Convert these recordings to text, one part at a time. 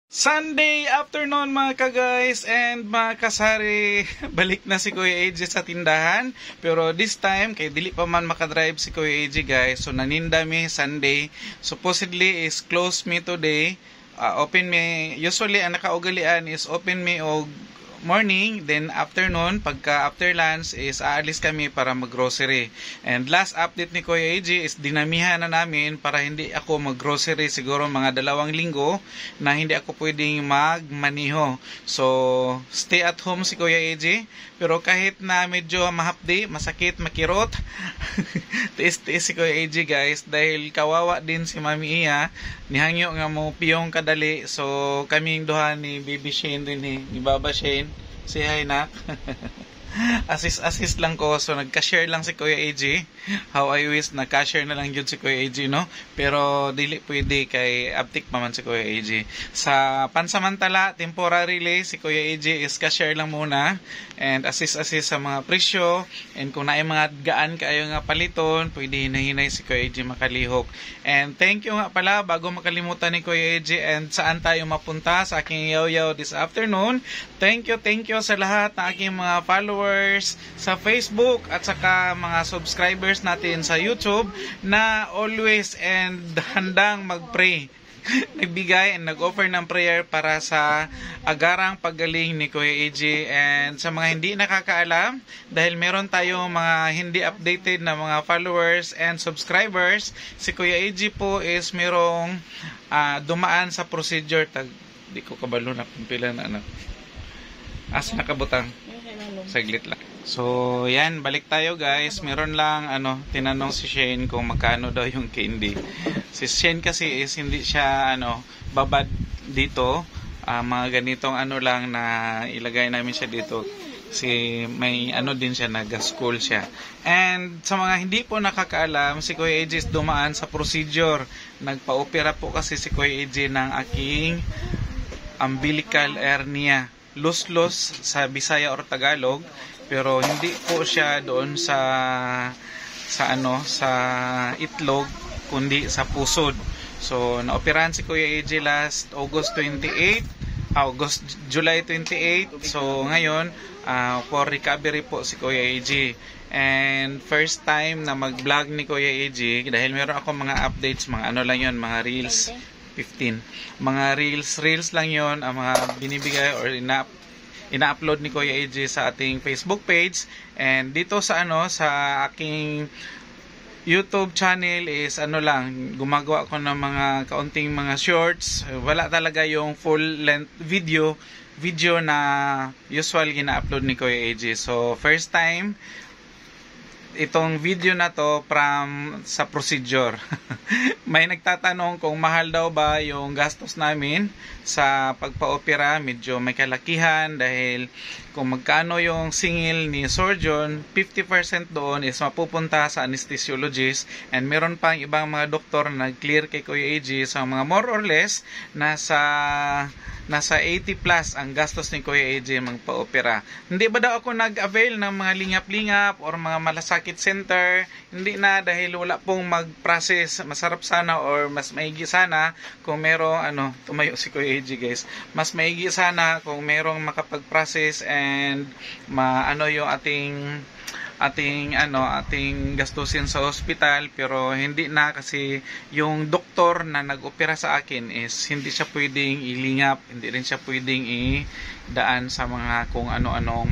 Sunday afternoon mga ka-guys and mga kasari. Balik na si Kuya AJ sa tindahan. Pero this time, kay dili pa man makadrive si Kuya AJ guys. So naninda mi Sunday. Supposedly is close me today. Open me, usually ang nakaugalian is open me og morning, then afternoon, pagka after lunch is aalis kami para mag-grocery. And last update ni Kuya AJ is dinamihan na namin para hindi ako mag-grocery siguro mga 2 linggo na hindi ako pwedeng magmaniho. So, stay at home si Kuya AJ. Pero kahit na medyo mahapdi, masakit, makirot, tiis-tiis si Kuya AJ guys dahil kawawa din si Mami Iya. Nihangyo nga mo piyong kadali. So, kaming duha ni Baby Shane din ni Baba Shane. Say hi, nak. Assist lang ko. So, nagka-share lang si Kuya AJ. How I wish nagka-share na lang yun si Kuya AJ, no? Pero, dili pwede kay uptick pa man si Kuya AJ. Sa pansamantala, temporarily, si Kuya AJ is ka-share lang muna. And assist sa mga presyo. And kung naay mga gaan kayo nga paliton, pwede hinahinay si Kuya AJ makalihok. And thank you nga pala, bago makalimutan ni Kuya AJ and saan tayo mapunta sa aking yaw-yaw this afternoon. Thank you sa lahat na aking mga followers sa Facebook at saka mga subscribers natin sa YouTube na always and handang mag-pray. Nagbigay and nag-offer ng prayer para sa agarang paggaling ni Kuya AJ. And sa mga hindi nakakaalam, dahil meron tayong mga hindi updated na mga followers and subscribers, si Kuya AJ po is merong dumaan sa procedure. Di ko kabalo na kung pila na anak. Asa nakabutang? Saglit lang. So, yan, balik tayo guys. Meron lang, tinanong si Shane kung magkano daw yung candy. Si Shane kasi is hindi siya, babad dito. Mga ganitong lang na ilagay namin siya dito. Kasi may din siya, nag-school siya. And sa mga hindi po nakakaalam, si Kuya AJ is dumaan sa procedure. Nagpa-opera po kasi si Kuya AJ ng aking umbilical hernia. Los sa Bisaya or Tagalog, pero hindi po siya doon sa itlog, kundi sa pusod. So naoperahan si Kuya AJ last July 28. So ngayon for recovery po si Kuya AJ. And first time na mag-vlog ni Kuya AJ dahil meron ako mga updates, mga lang yun, mga reels. 15. Mga reels lang yon ang mga binibigay or ina-upload ni Kuya AJ sa ating Facebook page. And dito sa sa aking YouTube channel is lang, gumagawa ko ng mga kaunting mga shorts. Wala talaga yung full length video na usual gina-upload ni Kuya AJ. So first time itong video na to from sa procedure. May nagtatanong kung mahal daw ba yung gastos namin sa pagpa-opera. Medyo may kalakihan dahil kung magkano yung singil ni surgeon, 50% doon is mapupunta sa anesthesiologist. And meron pang ibang mga doktor na nag-clear kay Kuya AJ sa mga more or less nasa 80 plus ang gastos ni Kuya AJ magpa-opera. Hindi ba daw ako nag-avail ng mga lingap-lingap or mga malasakit center? Hindi na, dahil wala pong mag-process. Masarap sana or mas maigi sana kung merong tumayo si Kuya AJ guys. Mas maigi sana kung merong makapag-process and yung ating gastusin sa ospital. Pero hindi na, kasi yung doktor na nag-opera sa akin is hindi siya pwedeng ilingap, hindi rin siya pwedeng idaan sa mga kung ano-anong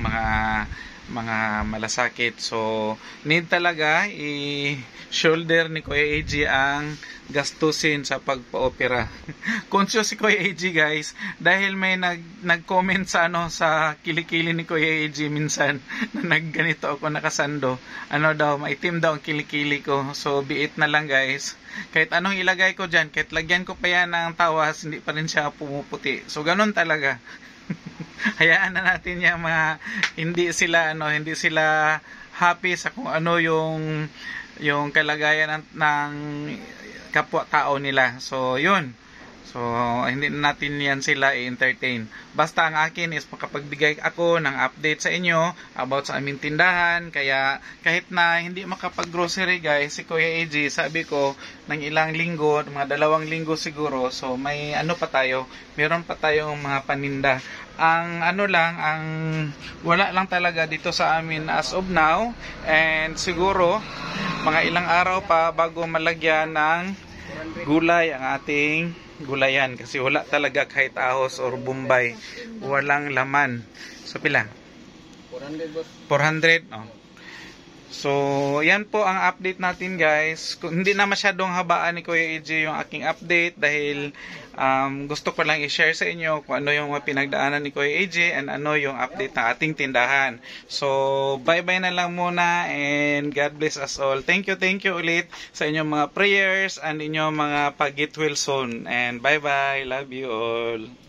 mga malasakit. So need talaga i-shoulder ni Kuya AJ ang gastusin sa pagpa-opera. Conscious si Kuya AJ guys dahil may nag-comment sa sa kilikili ni Kuya AJ minsan na nagganito ako nakasando. Maitim daw ang kilikili ko. So biit na lang guys. Kahit anong ilagay ko dyan, kahit lagyan ko pa yan ng tawas, hindi pa rin siya pumuputi. So ganun talaga. Hayaan na natin yung mga hindi sila happy sa kung yung kalagayan ng kapwa tao nila. So yun, So, hindi na natin yan sila i-entertain. Basta ang akin is makapagbigay ako ng update sa inyo about sa aming tindahan. Kaya kahit na hindi makapag-grocery guys, si Kuya AJ, sabi ko, ng ilang linggo, mga 2 linggo siguro. So, may ano pa tayo, meron pa tayong mga paninda. Ang ano lang, ang wala lang talaga dito sa amin as of now. And siguro, mga ilang araw pa bago malagyan ng gulay ang ating gulayan kasi wala talaga kahit ahos or bombay, walang laman. So pila? 400 boss. 400. Oh. So yan po ang update natin guys. Hindi na masyadong habaan ni Kuya AJ yung aking update dahil gusto ko lang i-share sa inyo kung ano yung pinagdaanan ni Kuya AJ and ano yung update ng ating tindahan. So bye-bye na lang muna and God bless us all. Thank you ulit sa inyong mga prayers and inyong mga pag-get well soon. And bye-bye. Love you all.